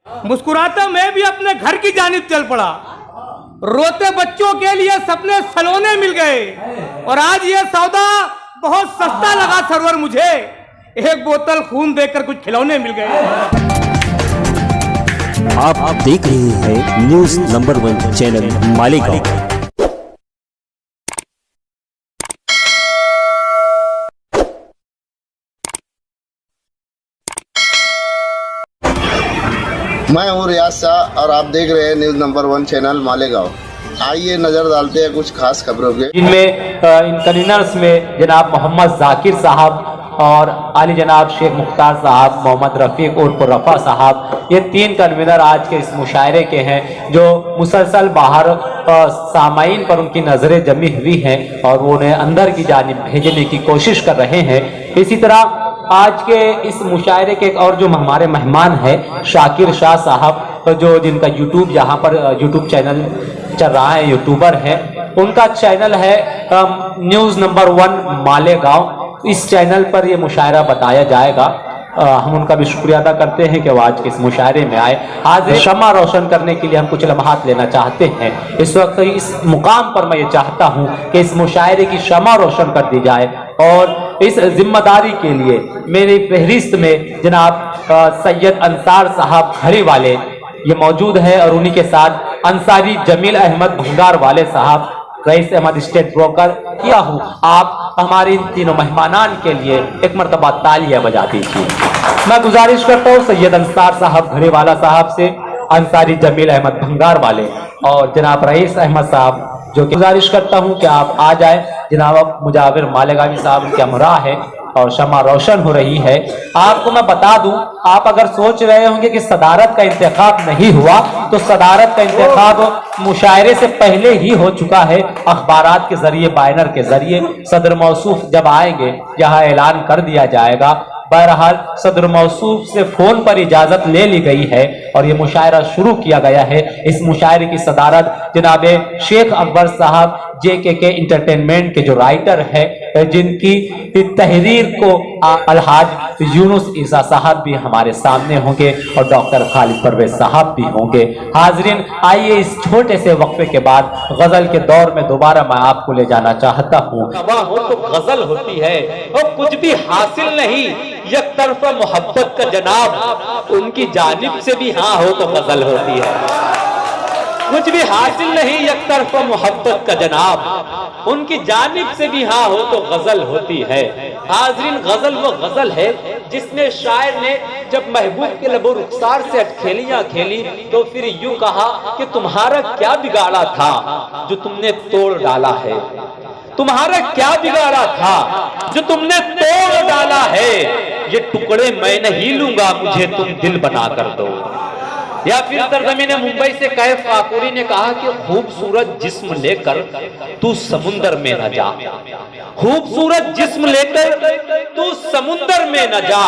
मुस्कुराता मैं भी अपने घर की जानिब चल पड़ा। रोते बच्चों के लिए सपने सलोने मिल गए और आज ये सौदा बहुत सस्ता लगा सरवर मुझे। एक बोतल खून देकर कुछ खिलौने मिल गए। आप देख रहे हैं न्यूज़ नंबर 1 चैनल मालेगांव। मैं हूँ रियाज शाह और आप देख रहे हैं न्यूज़ नंबर 1 चैनल मालेगांव। आइए नज़र डालते हैं कुछ खास खबरों के। इनमें इन कन्वीनर्स में जनाब मोहम्मद जाकिर साहब और आली जनाब शेख मुख्तार साहब, मोहम्मद रफ़ीक उर्फ रफ़ा साहब, ये 3 कन्वीनर आज के इस मुशायरे के हैं जो मुसलसल बाहर सामाईन पर उनकी नज़रें जमी हुई हैं और वो उन्हें अंदर की जानिब भेजने की कोशिश कर रहे हैं। इसी तरह आज के इस मुशायरे के एक और जो हमारे मेहमान हैं शाकिर शाह साहब, जो जिनका यूट्यूब यहाँ पर यूट्यूब चैनल चल रहा है, यूट्यूबर है, उनका चैनल है न्यूज़ नंबर 1 मालेगांव। इस चैनल पर ये मुशायरा बताया जाएगा। हम उनका भी शुक्रिया अदा करते हैं कि वो आज के इस मुशायरे में आए। आज शमा रोशन करने के लिए हम कुछ लम्हात लेना चाहते हैं। इस वक्त इस मुकाम पर मैं ये चाहता हूँ कि इस मुशायरे की शमा रोशन कर दी जाए और इस जिम्मेदारी के लिए मेरी फहरिस्त में जनाब सैयद अंसार साहब घड़ी वाले ये मौजूद है और उन्हीं के साथ अंसारी जमील अहमद भंगार वाले साहब, रईस अहमद स्टेट ब्रोकर किया हूँ। आप हमारे इन तीनों मेहमानान के लिए एक मरतबा तालियां बजा दीजिए। मैं गुजारिश करता हूँ सैयद अंसार साहब घड़ी वाला साहब से, अंसारी जमील अहमद भंगार वाले और जनाब रईस अहमद साहब, जो कि गुजारिश करता हूँ कि आप आ जाए। जनाब मुजाविर मालेगावी साहब उनके हमरा है और शमा रोशन हो रही है। आपको मैं बता दूं, आप अगर सोच रहे होंगे कि सदारत का इंतखाब नहीं हुआ, तो सदारत का इंतखाब मुशायरे से पहले ही हो चुका है। अखबारात के जरिए, बैनर के जरिए सदर मौसूफ जब आएंगे यहाँ ऐलान कर दिया जाएगा। बहरहाल सदर मौसूफ से फोन पर इजाजत ले ली गई है और ये मुशायरा शुरू किया गया है। इस मुशायरे की सदारत जनाब शेख अकबर साहब JKK इंटरटेनमेंट के जो राइटर है, जिनकी तहरीर को अलहाज यूनुस ईसा साहब भी हमारे सामने होंगे और डॉक्टर खालिद परवेज साहब भी होंगे। हाजरीन, आइए इस छोटे से वक्फे के बाद गजल के दौर में दोबारा मैं आपको ले जाना चाहता हूँ। हो तो गजल होती है और कुछ भी हासिल नहीं एक तरफा मोहब्बत का जनाब, उनकी जानिब से भी हाँ हो तो गजल होती है। कुछ भी हासिल नहीं एक तरफा मोहब्बत का जनाब, उनकी जानिब से भी हाँ हो तो गजल होती है। हाजरीन, गजल वो गजल है जिसमें शायर ने जब महबूब के लबो रुखसार से अटखेलियां खेली तो फिर यूं कहा कि तुम्हारा क्या बिगाड़ा था जो तुमने तोड़ डाला है, तुम्हारा क्या बिगाड़ा था जो तुमने तोड़ डाला है, ये टुकड़े मैं नहीं लूंगा, मुझे तुम दिल बना कर दो। या फिर सरजमीन मुंबई से कैफ काकोरी ने कहा कि खूबसूरत जिस्म लेकर तू समुंदर में न जा, खूबसूरत जिस्म लेकर तू समुंदर में न जा,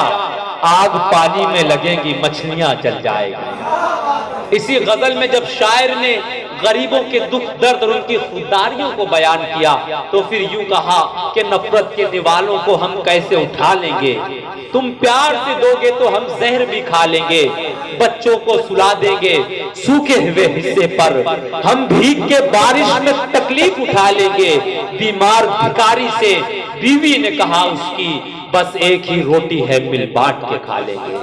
आग पानी में लगेगी मछलियां जल जाएगी। इसी गजल में जब शायर ने गरीबों के दुख दर्द और उनकी खुददारियों को बयान किया तो फिर यूं कहा कि नफरत के दीवालों को हम कैसे उठा लेंगे, तुम प्यार से दोगे तो हम जहर भी खा लेंगे, बच्चों को सुला देंगे सूखे हुए हिस्से पर, हम भीग के बारिश में तकलीफ उठा लेंगे, बीमार भिखारी से बीवी ने कहा उसकी बस एक ही रोटी है मिल बांट के खा लेंगे।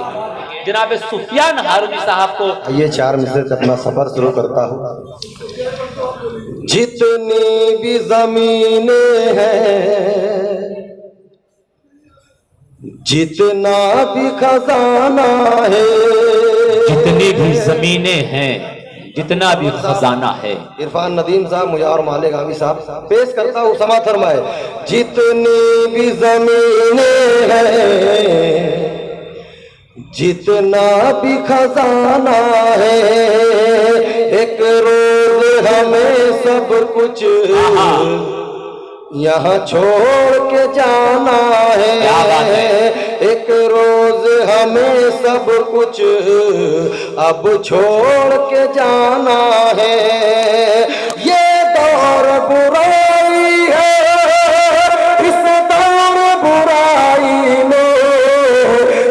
जनाब सुफियान हारूनी साहब को ये 4 मिसरे से अपना सफर शुरू करता हूँ। जितनी भी जमीनें हैं, जितना भी खजाना है, जितनी भी जमीनें हैं, जितना भी खजाना है। इरफान नदीम साहब मुझे और मालेगावी साहब पेश करता हूँ, समा फरमाए। जितनी भी जमीनें हैं, जितना भी खजाना है, एक रोज हमें सब कुछ यहाँ छोड़ के जाना है, एक रोज हमें सब कुछ अब छोड़ के जाना है। ये दौर बुराई है, इस दौर बुराई में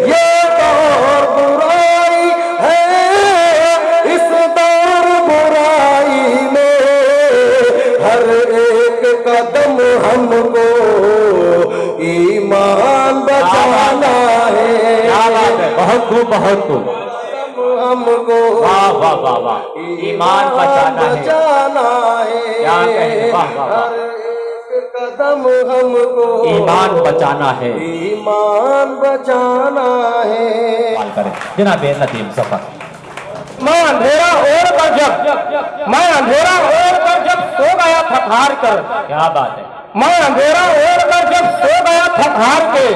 ये दौर बुराई है, हमको ईमान बचाना है। क्या बात है, बहुत खूब, बहुत खूब, हमको वाह वाह वाह वाह, ईमान बचाना है, क्या कहें, वाह वाह वाह, हर एक कदम हमको ईमान बचाना है, ईमान बचाना है। सवाल करें जनाब नदीम सफर। मैं अंधेरा ओढ़ कर जब सो गया थक हार कर, क्या बात है, मैं अंधेरा ओढ़ कर जब सो गया थक हार के,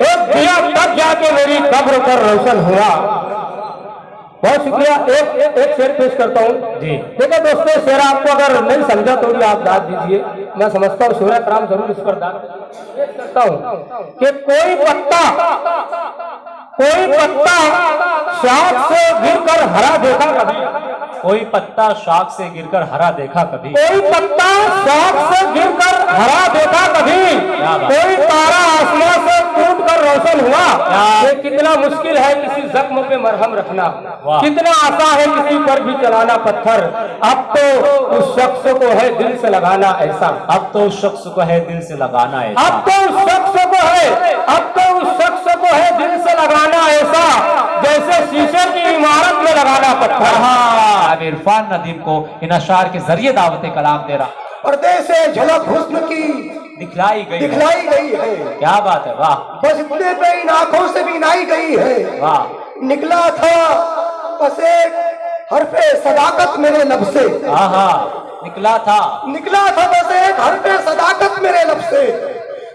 एक दिया तब जाके मेरी कब्र पर रोशन हुआ। बहुत शुक्रिया। एक शेर पेश करता हूँ जी। देखो दोस्तों, शेर आपको अगर नहीं समझा तो भी आप दाद दीजिए, मैं समझता हूँ सूर्य कराम जरूर इस पर दाद करता हूँ कि कोई पत्ता शाख से गिरकर हरा देखा कभी, कोई पत्ता शाख से गिरकर हरा देखा कभी, कोई पत्ता शाख से गिरकर हरा देखा कभी, क्या बात। कोई तारा आसमान से टूट कर रोशन हुआ। ये कितना मुश्किल है किसी जख्म पे मरहम रखना, वाह। कितना आसान है किसी पर भी चलाना पत्थर। अब तो उस शख्स को है दिल से लगाना ऐसा, अब तो उस शख्स को है दिल से लगाना है, अब तो उस शख्स को है, अब तो उस शख्स को है दिल से लगाना ऐसा, जैसे शीशे की इमारत में लगाना पत्थर। अब इरफान नदीम को इन अशार के जरिए दावत कलाम दे रहा, पर्दे से झलक हुस्न की दिखलाई गई है। है, क्या बात है, वाह बस इतने पे इन आंखों से भी नाई गई है। वाह, निकला था बस एक हरफे सदाकत मेरे लब से, आहा, निकला था बस एक हरफे सदाकत मेरे लब से,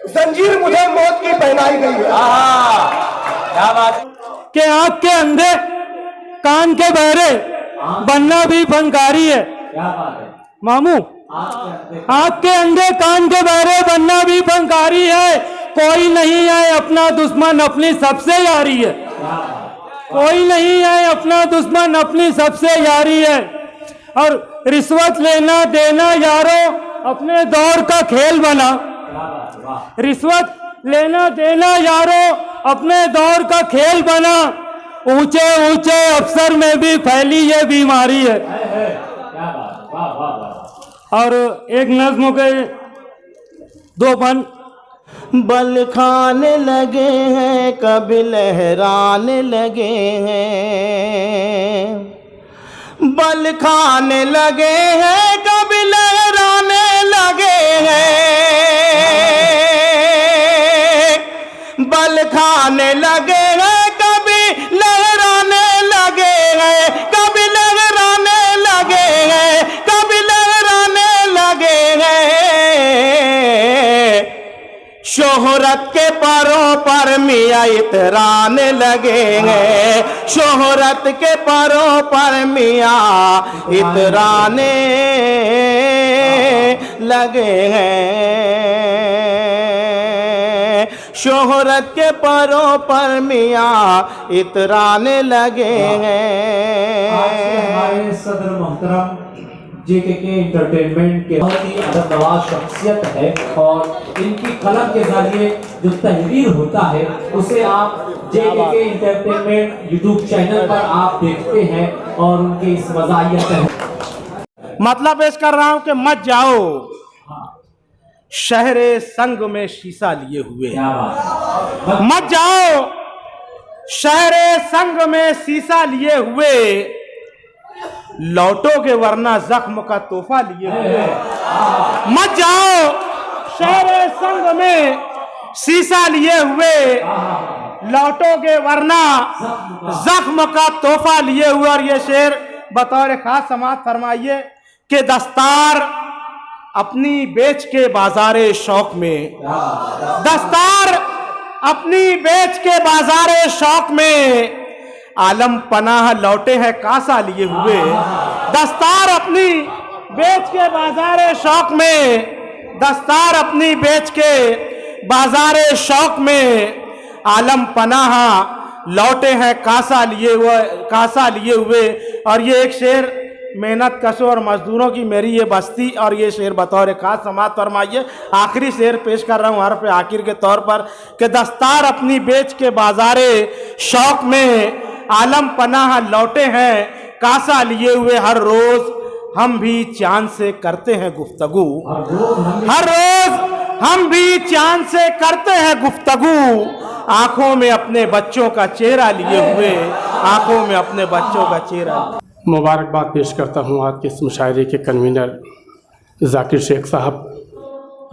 जंजीर मुझे मौत की पहनाई गई है। आहा, क्या बात, के आंख के अंधे कान के बहरे बनना भी फनकारी है। क्या बात है, मामू, आंख के अंधे कान के बहरे बनना भी फनकारी है। कोई नहीं है अपना दुश्मन अपनी सबसे यारी है, कोई नहीं है अपना दुश्मन अपनी सबसे यारी है। और रिश्वत लेना देना यारो अपने दौर का खेल बना, रिश्वत लेना देना यारो अपने दौर का खेल बना। ऊंचे ऊंचे अफसर में भी फैली ये बीमारी है। और एक नज्म के दो बन, बल खाने लगे हैं कभी लहराने लगे हैं, बल खाने लगे हैं कभी लहराने लगे हैं, बल खाने लगे हैं कभी लहराने लगे हैं, कभी लहराने लगे हैं, कभी लहराने लगे हैं। शोहरत के परों पर मियाँ इतराने लगे हैं, शोहरत के परों पर मियाँ इतराने लगे हैं, शोहरत के परों पर मियाँ इतराने लगे हैं। हमारे सदर मोहतरम JKK एंटरटेनमेंट के बहुत ही अदब नवाज शख्सियत है और इनकी कलम के जरिए जो तहरीर होता है उसे आप JKK एंटरटेनमेंट यूट्यूब चैनल पर आप देखते हैं और उनके इस मज़ाहिया मतलब पेश कर रहा हूं कि मत जाओ शहरे संग में शीशा लिए हुए, मत जाओ शहरे संग में शीशा लिए हुए, लौटोगे वरना जख्म का तोहफा लिए हुए। मत जाओ शहरे संग में शीशा लिए हुए, लौटोगे वरना जख्म का तोहफा लिए हुए। और ये शेर बतौर खास समाअत फरमाइए कि दस्तार अपनी बेच के बाजारे शौक में, दस्तार अपनी बेच के बाजारे शौक में, आलम पनाह लौटे हैं कासा लिए हुए। दस्तार अपनी बेच के बाजारे शौक में, दस्तार अपनी बेच के बाजारे शौक में, आलम पनाह लौटे हैं कासा लिए हुए। और ये एक शेर मेहनत कशों और मजदूरों की मेरी ये बस्ती, और ये शेर बतौर खास समाअत फरमाइए। आखिरी शेर पेश कर रहा हूँ हर पे आखिर के तौर पर कि दस्तार अपनी बेच के बाजारे शौक में, आलम पनाह लौटे हैं कासा लिए हुए। हर रोज हम भी चांद से करते हैं गुफ्तगू, हर रोज हम भी चांद से करते हैं गुफ्तगू, आंखों में अपने बच्चों का चेहरा लिए हुए, आंखों में अपने बच्चों का चेहरा। मुबारकबाद पेश करता हूँ आज के इस मुशायरे के कन्वीनर जाकिर शेख साहब।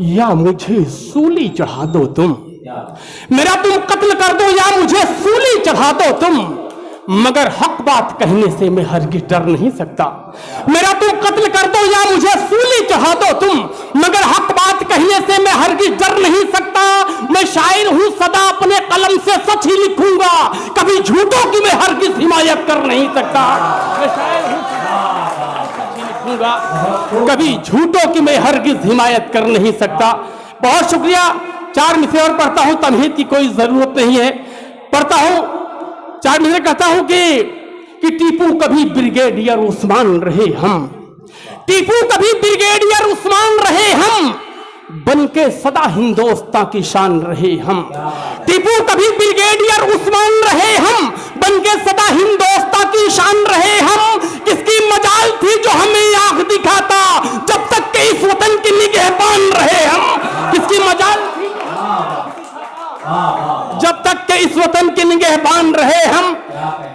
या मुझे सूली चढ़ा दो तुम, मेरा तुम कत्ल कर दो, या मुझे सूली चढ़ा दो तुम, मगर हक बात कहने से मैं हरगिज़ डर नहीं सकता। मेरा तुम कत्ल कर दो या मुझे सूली चढ़ा दो तुम, मगर हक बात कहने से मैं हरगिज़ डर नहीं सकता। मैं शायर हूँ सदा अपने कलम से सच ही लिखूंगा, कभी झूठों की मैं हरगिज़ हिमायत कर नहीं सकता। मैं शायर हूँ सच ही लिखूंगा, कभी झूठों की मैं हरगिज़ हिमायत कर नहीं सकता। बहुत शुक्रिया। 4 मिसरे और पढ़ता हूँ, तमहीद की कोई जरूरत नहीं है। पढ़ता हूँ 4 मिसरे, कहता हूँ कि टीपू कभी ब्रिगेडियर उस्मान रहे हम, टीपू कभी ब्रिगेडियर उस्मान रहे हम, बनके सदा हिंदुस्तान की शान रहे हम। टीपू कभी ब्रिगेडियर उस्मान रहे हम, बनके सदा हिंदुस्तान की शान रहे हम। किसकी मजाल थी जो हमें आंख दिखाता, जब तक के इस वतन की निगहबान रहे हम। किसकी मजाल थी जब तक के इस वतन के निगहबान रहे हम।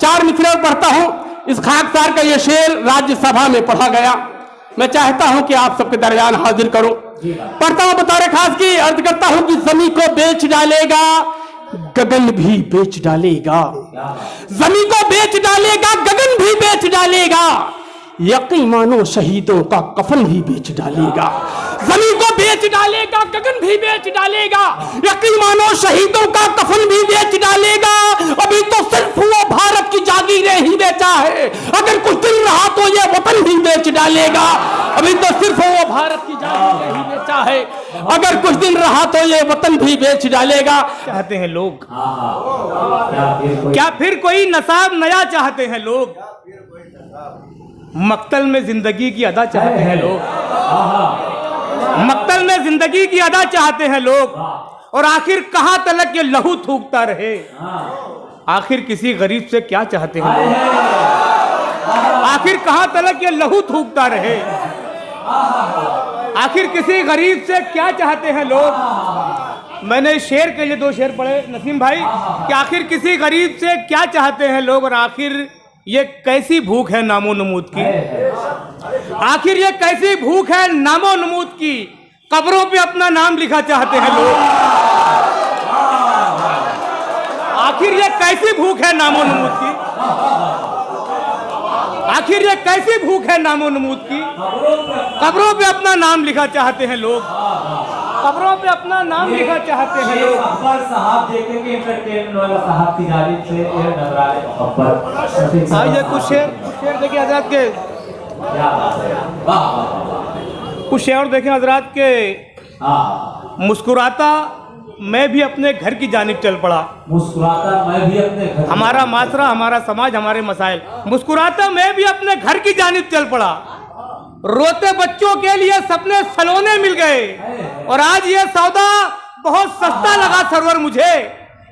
4 मिसरे पढ़ता हूं। इस खाकसार का ये शेर राज्यसभा में पढ़ा गया, मैं चाहता हूं कि आप सबके दरमियान हाजिर करूं। पढ़ता हूं बतौर खास की, अर्ज करता हूं कि जमीन को बेच डालेगा गगन भी बेच डालेगा, जमीन को बेच डालेगा गगन भी बेच डालेगा, यकीन मानो शहीदों का कफन भी बेच डालेगा। जमीन को बेच डालेगा गगन भी बेच डालेगा, यकीन मानो शहीदों का कफन भी बेच डालेगा। अभी तो सिर्फ वो भारत की जागीरें ही बेचा है, अगर कुछ दिन रहा तो ये वतन भी बेच डालेगा। अभी तो सिर्फ वो भारत की जागीरें ही बेचा है, अगर कुछ दिन रहा तो ये वतन भी बेच डालेगा। चाहते हैं लोग, क्या फिर कोई नसाब नया चाहते हैं लोग, मक्तल में जिंदगी की अदा चाहते हैं लोग, मक्तल में जिंदगी की अदा चाहते हैं लोग। और आखिर कहां तलक ये लहू थूकता रहे, आखिर किसी गरीब से क्या चाहते हैं लोग, आखिर कहां तलक ये लहू थूकता रहे, आखिर किसी गरीब से क्या चाहते हैं लोग। मैंने शेर के लिए 2 शेर पढ़े नसीम भाई, कि आखिर किसी गरीब से क्या चाहते हैं लोग, और आखिर ये कैसी भूख है नामो नमूद की, आखिर ये कैसी भूख है नामो नमूद की, कब्रों पे अपना नाम लिखा चाहते हैं लोग। आखिर ये कैसी भूख है नामो नमूद की, आखिर ये कैसी भूख है नामो नमूद की, कब्रों पे अपना नाम लिखा चाहते हैं लोग, कब्रों पे अपना नाम लिखा चाहते हैं लोग। साहब देखेंगे एंटरटेनमेंट वाला साहब की जानिब से ये नजराने मोहब्बत। आइए कुछ शेर देखिए हजरात के, कुछ शेर देखें हजरात के। मुस्कुराता मैं भी अपने घर की जानिब चल पड़ा, मुस्कुराता मैं भी अपने घर, हमारा माशरा हमारा समाज हमारे मसाइल। मुस्कुराता मैं भी अपने घर की जानिब चल पड़ा, रोते बच्चों के लिए सपने सलोने मिल गए, और आज ये सौदा बहुत सस्ता लगा सरवर मुझे,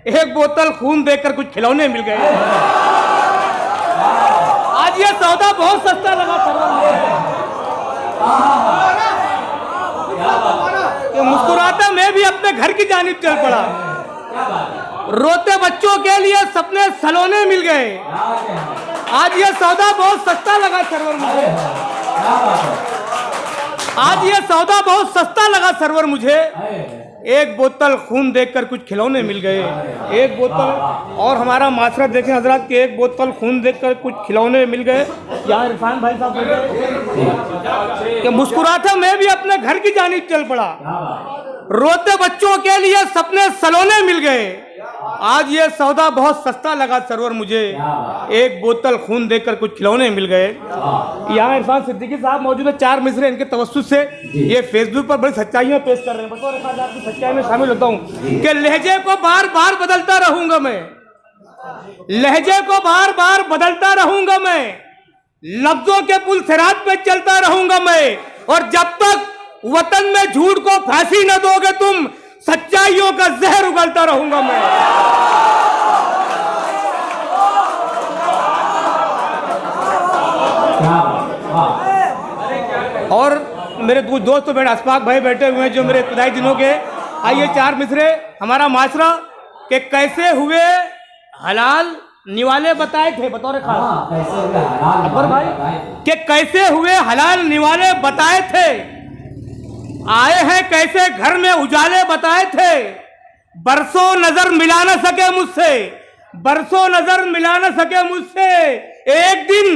एक बोतल खून देकर कुछ खिलौने मिल गए। आज ये सौदा बहुत सस्ता लगा सरवर मुझे, मुस्कुराता मैं भी अपने घर की जानिब चल पड़ा, रोते बच्चों के लिए सपने सलोने मिल गए, आज ये सौदा बहुत सस्ता लगा सरवर मुझे, आज ये सौदा बहुत सस्ता लगा सरवर मुझे, एक बोतल खून देखकर कुछ खिलौने मिल गए, एक बोतल। और हमारा माशरा देखें हजरात के, एक बोतल खून देखकर कुछ खिलौने मिल गए। यहाँ इरफान भाई साहब बैठे कि मुस्कुराता मैं भी अपने घर की जानिब चल पड़ा, रोते बच्चों के लिए सपने सलोने मिल गए, आज ये सौदा बहुत सस्ता लगा सरवर मुझे, एक बोतल खून देकर कुछ खिलौने मिल गए। यहाँ इरफान सिद्दीकी साहब मौजूद है, 4 मिसरे इनके तवस्सुस से ये फेसबुक पर बड़ी सच्चाइयां पेश कर रहे हैं। बतौर खास आपकी सच्चाई में शामिल होता हूँ कि लहजे को बार बार बदलता रहूंगा मैं, लहजे को बार बार बदलता रहूंगा मैं, लफ्जों के पुल सिरात पे चलता रहूंगा मैं, और जब तक वतन में झूठ को फांसी न दोगे तुम, सच्चाइयों का जहर उगलता रहूंगा मैं। और मेरे कुछ दोस्त बैठे, अशफाक भाई बैठे हुए हैं जो मेरे इब्तदाई दिनों के आइए चार मिसरे हमारा माशरा के कैसे हुए हलाल निवाले बताए थे बतौर खास अकबर भाई के कैसे हुए हलाल निवाले बताए थे, आए हैं कैसे घर में उजाले बताए थे, बरसों नजर मिला न सके मुझसे, बरसों नजर मिला न सके मुझसे, एक दिन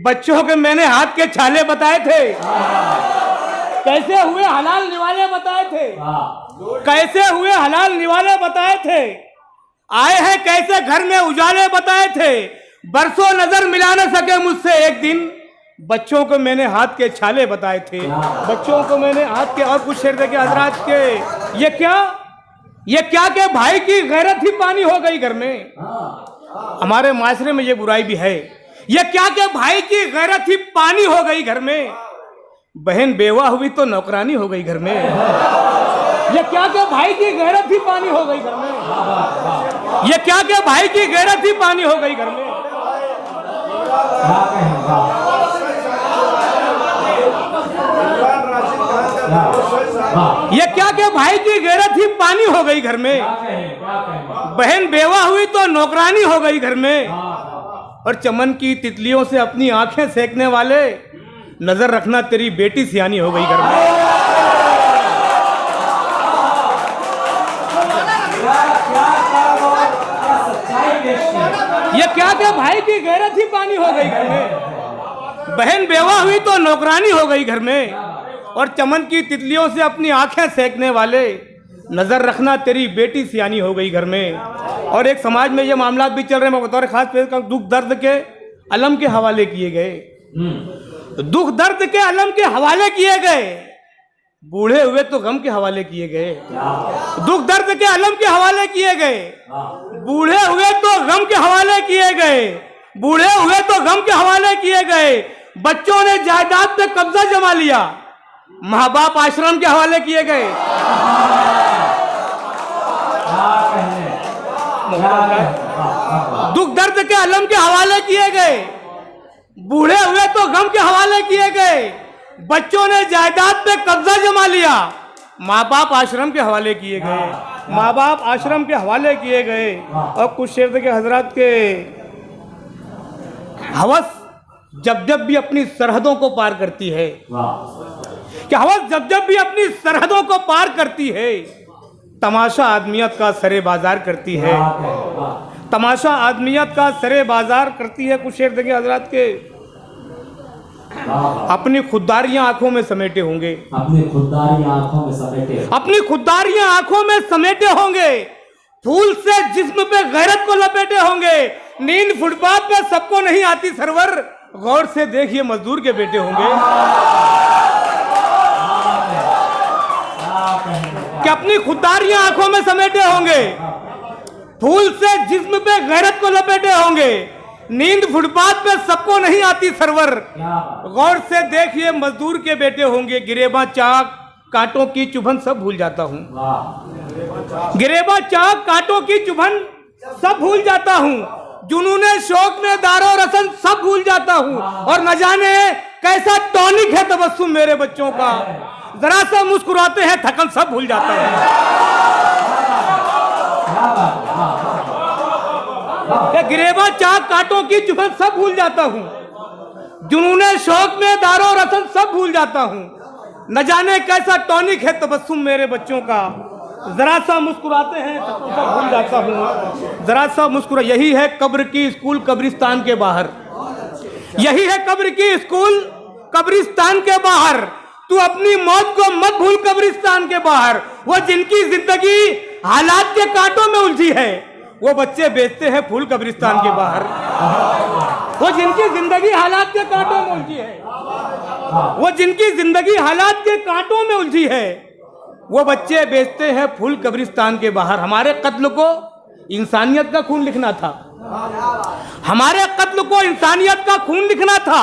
बच्चों के मैंने हाथ के छाले बताए थे। कैसे हुए हलाल निवाले बताए थे, कैसे हुए हलाल निवाले बताए थे, आए हैं कैसे घर में उजाले बताए थे, बरसों नजर मिला न सके मुझसे, एक दिन बच्चों को मैंने हाथ के छाले बताए थे, बच्चों को मैंने हाथ के। और कुछ शेर देखे हजरात के, ये क्या के भाई की गैरत ही पानी हो गई घर में। हमारे माशरे में ये बुराई भी है, ये क्या के भाई की गैरत ही पानी हो गई घर में, बहन बेवा हुई तो नौकरानी हो गई घर में। ये क्या के भाई की गैरत ही पानी हो गई घर में, ये क्या के भाई की गैरत ही पानी हो गई घर में। ये क्या के भाई की गैरत ही पानी हो गई घर में, बहन बेवा हुई तो नौकरानी हो गई घर में। और चमन की तितलियों से अपनी आंखें सेकने वाले, नजर रखना तेरी बेटी सियानी हो गई घर में। ये क्या के भाई की गैरत ही पानी हो गई घर में, बहन बेवा हुई तो नौकरानी हो गई घर में। और चमन की तितलियों से अपनी आंखें सेकने वाले, नजर रखना तेरी बेटी सियानी हो गई घर में। और एक समाज में ये मामला भी चल रहे हैं, मैं बतौर खास पेश कर, दुख दर्द के अलम के हवाले किए गए, दुख दर्द के अलम के हवाले किए गए, बूढ़े हुए तो गम के हवाले किए गए, दुख दर्द के अलम के हवाले किए गए, बूढ़े हुए तो गम के हवाले किए गए, बूढ़े हुए तो गम के हवाले किए गए। बच्चों ने जायदाद पे कब्जा जमा लिया, माँ बाप आश्रम के हवाले किए गए। दुख दर्द के अलम के हवाले किए गए, बूढ़े हुए तो गम के हवाले किए गए। बच्चों ने जायदाद पे कब्जा जमा लिया, माँ बाप आश्रम के हवाले किए गए, माँ बाप आश्रम के हवाले किए गए। और कुछ शेर के हजरात के, हवस जब जब भी अपनी सरहदों को पार करती है, कि हवस जब जब भी अपनी सरहदों को पार करती है, तमाशा आदमियत का सरे बाजार करती है, तमाशा आदमियत का सरे बाजार करती है। कुछ शेर देखिए हजरात के, अपनी खुददारियां आंखों में समेटे होंगे, अपनी खुददारियां आंखों में समेटे, अपनी खुददारियां आंखों में समेटे होंगे, फूल से जिस्म पे गैरत को लपेटे होंगे, नींद फुटपाथ पे सबको नहीं आती सरवर, गौर से देखिए मजदूर के बेटे होंगे। कि अपनी खुददारियां आंखों में समेटे होंगे, फूल से जिस्म पे गैरत को लपेटे होंगे, नींद फुटपाथ पे सबको नहीं आती सरवर, गौर से देखिए मजदूर के बेटे होंगे। गिरेबा चाक कांटों की चुभन सब भूल जाता हूँ, गिरेबा चाक कांटों की चुभन सब भूल जाता हूँ, जुनूने शौक में दारो रसन सब भूल जाता हूँ। और न जाने कैसा टॉनिक है तबस्सुम मेरे बच्चों का, जरा सा मुस्कुराते हैं थकन सब भूल जाता है। गिरेबा चाक कांटों की चुभन सब भूल जाता हूँ, जुनूने शौक में दारो रसन सब भूल जाता हूँ। न जाने कैसा टॉनिक है तबस्सुम मेरे बच्चों का, जरा सा मुस्कुराते हैं सब भूल जाता हूँ, जरा सा मुस्कुरा। यही है कब्र की स्कूल कब्रिस्तान के बाहर, यही है कब्र की स्कूल कब्रिस्तान के बाहर, तू अपनी मौत को मत भूल कब्रिस्तान के बाहर। वो जिनकी जिंदगी हालात के कांटों में उलझी है, वो बच्चे बेचते हैं फूल कब्रिस्तान के बाहर। वो जिनकी जिंदगी हालात के कांटों में उलझी है, वो जिनकी जिंदगी हालात के कांटों में उलझी है, वो बच्चे बेचते हैं फूल कब्रिस्तान के बाहर। हमारे कत्ल को इंसानियत का खून लिखना था, हमारे कत्ल को इंसानियत का खून लिखना था,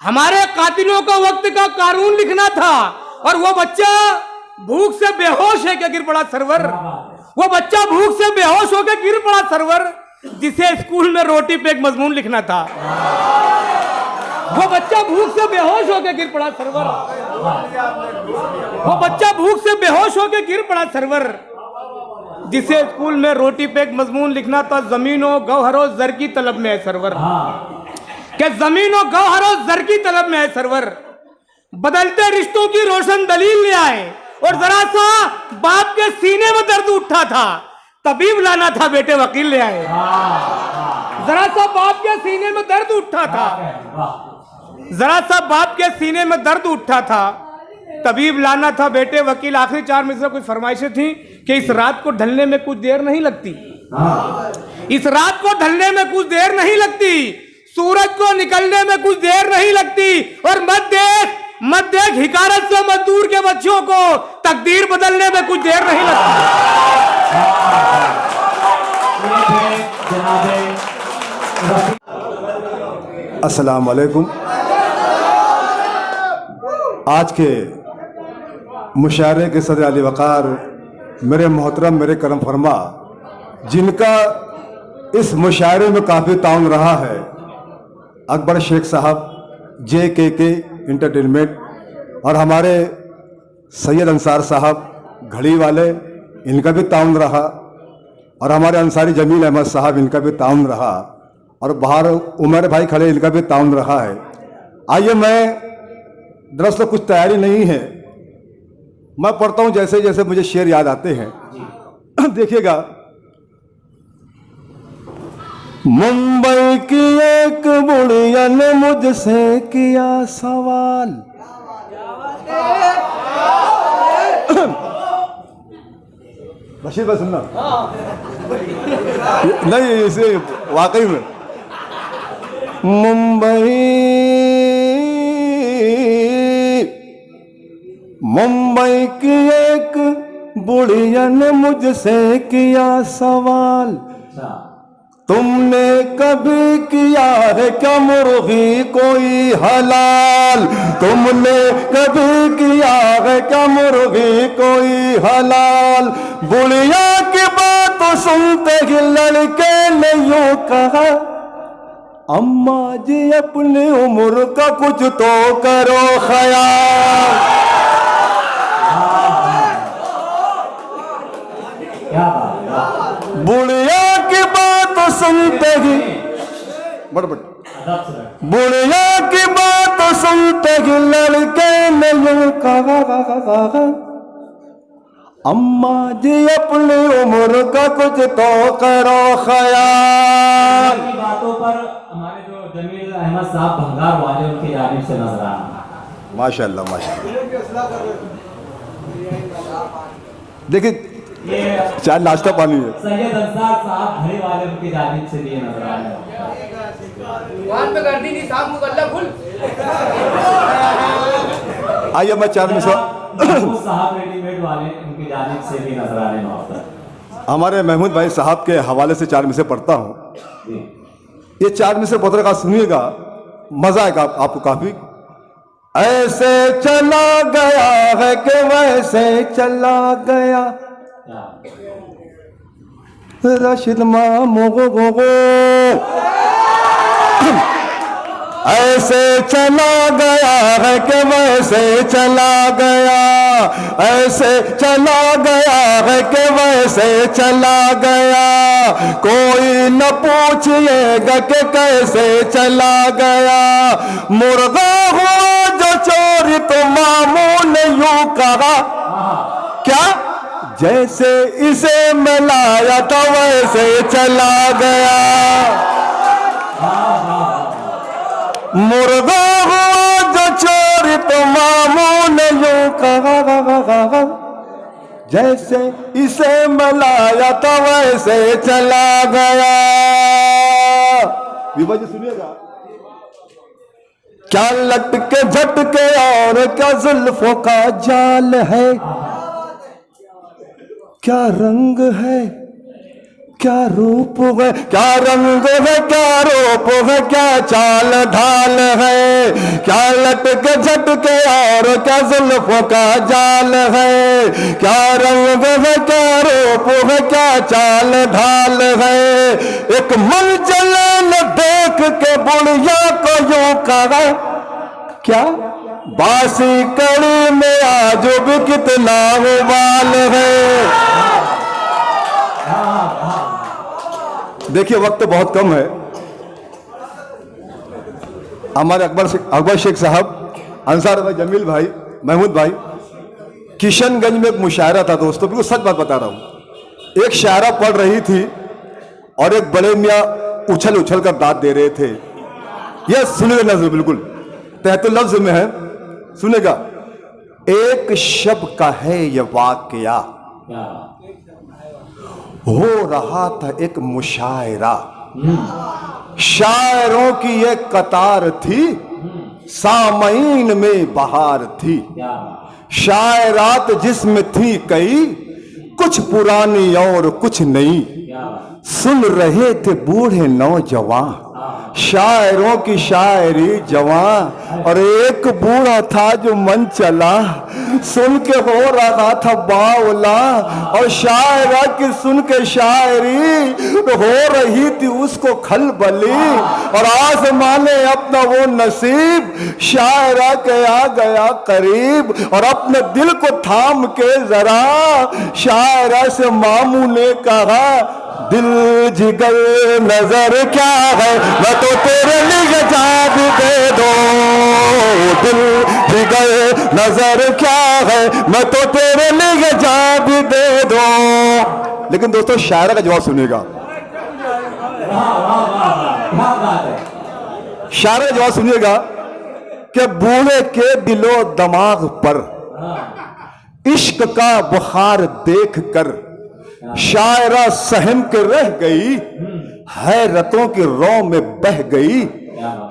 हमारे कातिलों को वक्त का कानून लिखना था। और वो बच्चा भूख से बेहोश है क्या गिर पड़ा सरवर, वो बच्चा भूख से बेहोश होकर गिर पड़ा सरवर, जिसे स्कूल में रोटी पे एक मजमून लिखना था। वो बच्चा बच्चा भूख से बेहोश होकर गिर पड़ा सरवर। वो बच्चा भूख से बेहोश होकर गिर पड़ा सरवर, जिसे स्कूल में रोटी पे एक मजमून लिखना था, जमीनों गौहरों जर की तलब में है सरवर। कि जमीनों गौहरों जर की तलब में है सरवर। बदलते रिश्तों की रोशन दलील ले आए, और जरा सा बाप के सीने में दर्द उठा था, तबीब लाना था बेटे वकील ले आए। जरा सा बाप के सीने में दर्द उठा था, जरा सा बाप के सीने में दर्द उठा था, तबीब लाना था बेटे वकील। आखिरी 4 मिसरा कुछ फरमाइशें थी कि इस रात को ढलने में कुछ देर नहीं लगती, इस रात को ढलने में कुछ देर नहीं लगती, सूरज को निकलने में कुछ देर नहीं लगती, और मत देख हिकारत से मजदूर के बच्चों को तकदीर बदलने में कुछ देर नहीं लगती। अस्सलाम वालेकुम। आज के मुशायरे के सदर अली वक़ार मेरे मोहतरम, मेरे करम फरमा, जिनका इस मुशायरे में काफ़ी ताउन रहा है, अकबर शेख साहब, JKK इंटरटेनमेंट, और हमारे सैयद अंसार साहब घड़ी वाले, इनका भी ताउन रहा, और हमारे अंसारी जमील अहमद साहब, इनका भी ताउन रहा, और बाहर उमर भाई खड़े, इनका भी ताउन रहा है। आइए, मैं दरअसल कुछ तैयारी नहीं है, मैं पढ़ता हूँ जैसे जैसे मुझे शेर याद आते हैं। देखिएगा। मुंबई की एक बुढ़िया ने मुझसे किया सवाल, बशीर भाई सुनना नहीं, इसे वाकई में मुंबई की एक बुढ़िया ने मुझसे किया सवाल, तुमने कभी किया है क्या मुर्गी कोई हलाल, तुमने कभी किया है क्या मुर्गी कोई हलाल। बुढ़िया की बात सुनते ही लड़के ने यूं कहा, अम्मा जी अपनी उम्र का कुछ तो करो ख्याल। बुढ़िया की बात सुनते ही, बुढ़िया की बात सुनते ही लड़के ने यूं कहा, अम्मा जी अपनी उम्र का कुछ तो करो ख्याल। बातों पर हमारे जो जमील अहमद साहब भंगार वाले, उनकी जानिब से नजर आना। माशाल्लाह माशाल्लाह। देखिए, चाय नाश्ता पानी है। सैयद अंसार साहब घड़ी वाले, उनकी जानिब से दिए नजर आ रहे हैं। आइए, मैं 4 मिसरा साहब रेडीमेड वाले, उनकी जानिब से भी नजर आ रहे हैं। हमारे महमूद भाई साहब के हवाले से 4 मिसरे पढ़ता हूँ। ये 4 मिसरे पढ़ने का सुनिएगा, मजा आएगा आपको काफी। ऐसे चला गया है कि वैसे चला गया रशीद मामू गो, ऐसे चला गया है कि वैसे चला गया, ऐसे चला गया है कि वैसे चला गया, कोई न पूछिएगा कि कैसे चला गया। मुर्गा हुआ जो चोरी तो मामू ने यूं कहा, क्या जैसे इसे मैं लाया था वैसे चला गया। मुर्गा हुआ जो चोरी तो मामू ने यूं कहा, जैसे इसे मैं लाया था वैसे चला गया। विभा जी सुनिएगा। क्या लटके झटके और क्या जुल्फों का जाल है, क्या रंग है क्या रूप है, क्या रंग है क्या रूप है, क्या चाल ढाल है, क्या लटके झटके और क्या जुल्फों का जाल है, क्या रंग है क्या रूप है, क्या चाल ढाल है। एक मंचल न देख के बुढ़िया को यूं कहा, क्या बासी कड़ी में आज भी कितना उबाल है। देखिए वक्त बहुत कम है। हमारे अकबर शेख साहब, अंसार भाई, जमील भाई, महमूद भाई, किशनगंज में एक मुशायरा था दोस्तों, बिल्कुल सच बात बता रहा हूं। एक शायरा पढ़ रही थी और एक बड़े मियाँ उछल उछल कर दाद दे रहे थे। यह सुनिए नजर, बिल्कुल तहत लफ्ज में है, सुनेगा। एक शब का है यह वाकया, हो रहा था एक मुशायरा, शायरों की एक कतार थी, सामईन में बहार थी, शायरात जिसमें थी कई, कुछ पुरानी और कुछ नई, सुन रहे थे बूढ़े नौजवान, शायरों की शायरी जवां, और एक बूढ़ा था जो मन चला, सुन के हो रहा था बावला, और शायरा की सुन के शायरी हो रही थी उसको खलबली, और आसमाने अपना वो नसीब शायरा के आ गया करीब, और अपने दिल को थाम के जरा शायरा से मामू ने कहा, दिल जिगर नजर क्या है, मैं तो तेरे लिए जान दे दो, दिल जिगर नजर क्या है, मैं तो तेरे लिए जान दे दो। लेकिन दोस्तों शायरा का जवाब सुनिएगा, शायरा का जवाब सुनिएगा कि बूढ़े के दिलो दिमाग पर इश्क का बुखार देख कर शायरा सहम के रह गई, हैरतों की रौ में बह गई,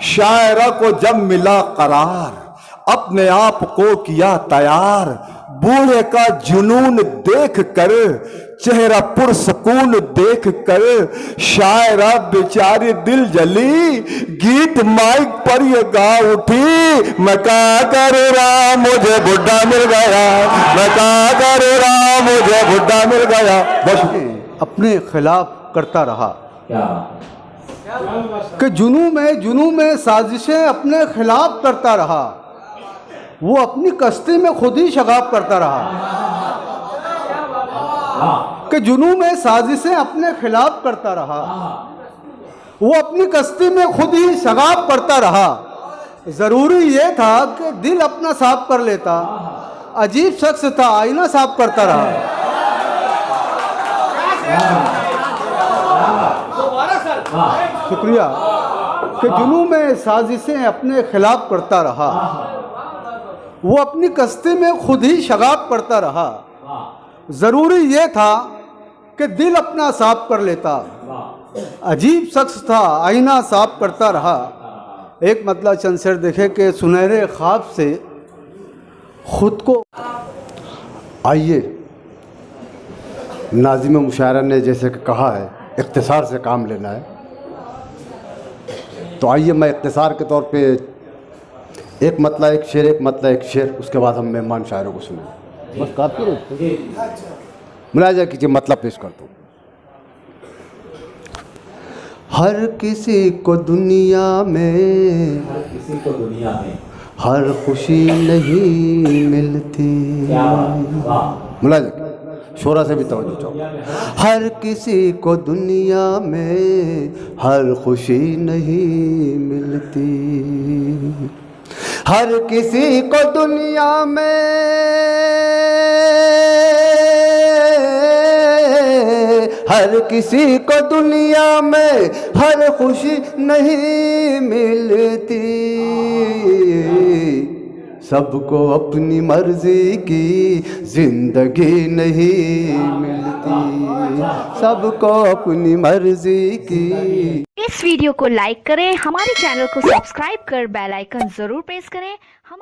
शायरा को जब मिला करार अपने आप को किया तैयार, बूढ़े का जुनून देख कर, चेहरा पुरसकून देख कर, शायरा बेचारी दिल जली, गीत माइक पर ये गा उठी, मैं क्या करूँ राम मुझे बुढ़ा मिल गया, मैं क्या करूँ राम मुझे बुढ़ा मिल गया। बस अपने खिलाफ करता रहा कि जुनू में साजिशें अपने खिलाफ करता रहा, वो अपनी कश्ती में खुद ही शगाब करता रहा, कि जुनू में साजिशें अपने खिलाफ करता रहा, वो अपनी कश्ती में खुद ही शगाब करता रहा। जरूरी ये था कि दिल अपना साफ कर लेता, अजीब शख्स था आईना साफ करता रहा। शुक्रिया। कि जुनू में साजिशें अपने खिलाफ करता रहा, वो अपनी कश्ती में खुद ही शगाब करता रहा। जरूरी ये था कि दिल अपना साफ कर लेता, अजीब शख्स था आईना साफ करता रहा। एक मतलब चंद शेर देखे कि सुनहरे ख्वाब से खुद को। आइए, नाज़िम मुशायरा ने जैसे कि कहा है इख्तिसार से काम लेना है, तो आइए मैं इख्तिसार के तौर पे एक मतला एक शेर, एक मतला एक शेर, उसके बाद हम मेहमान शायरों को सुनें। बस काफी है, मुलाजा कीजिए, मतलब पेश करता हूँ। हर किसी को दुनिया में हर खुशी नहीं मिलती। मुलाजा शोरा से भी तवज्जो चाहो। हर किसी को दुनिया में हर खुशी नहीं मिलती, हर किसी को दुनिया में हर किसी को दुनिया में हर खुशी नहीं मिलती, सबको अपनी मर्जी की जिंदगी नहीं मिलती, सबको अपनी मर्जी की। इस वीडियो को लाइक करें, हमारे चैनल को सब्सक्राइब कर बेल आइकन जरूर प्रेस करें। हम